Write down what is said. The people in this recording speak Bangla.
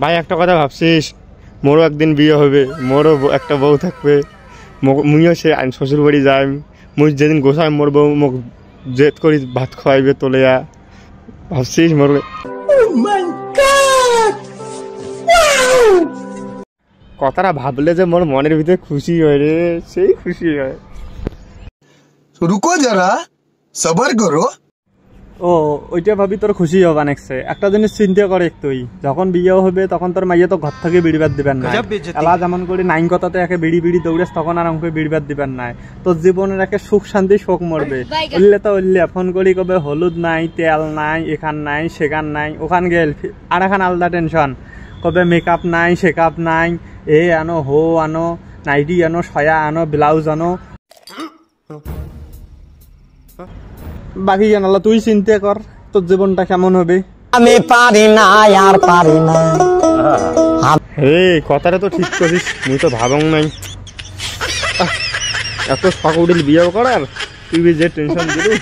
ভাই একটা কথা ভাবছিস, মোরও একদিন বিয়ে হবে, মোরও একটা বউ থাকবে, মুইও সে শ্বশুর বাড়ি যাই, মুই যেদিন গোসাই মোর বউ মোক জেদ করি ভাত খাওয়াইবে তোলেয়া, ভাবছিস মোর। কথাটা ভাবলে যে মোর মনের ভিতরে খুশি হয় রে, সেই খুশি হয়। রুকো যারা, সবার করো। ও ওইটা ভাবি তোর খুশি হবা নেক্সে। একটা জিনিস চিন্তা করে তুই, যখন বিয়ে হবে তখন তোর মাইয়া তো ঘর থেকে বিড়িবাদ দিবেন না, এলা যেমন করে নাইন কথাতে একে বিড়ি বিড়ি দৌড়েস তখন আর অঙ্কে বিড়িবাদ দিবেন নাই। তোর জীবনের একে সুখ শান্তি শোক মরবে। উল্লে তো উল্লে ফোন করি কবে হলুদ নাই, তেল নাই, এখান নাই, সেখান নাই, ওখান গেল আর এখন আলাদা টেনশন, কবে মেকআপ নাই, শেকআপ নাই, এ আনো হো আনো, নাইটি আনো, সয়া আনো, ব্লাউজ আনো। বাকি জানালা তুই চিন্তা কর তোর জীবনটা কেমন হবে। আমি পারি না আর পারি না। হে কথাটা তো ঠিক করিস, মুই তো ভাবং নাই এত শখ উঠিল বিয়ে করার, তুই যে টেনশন দিলি।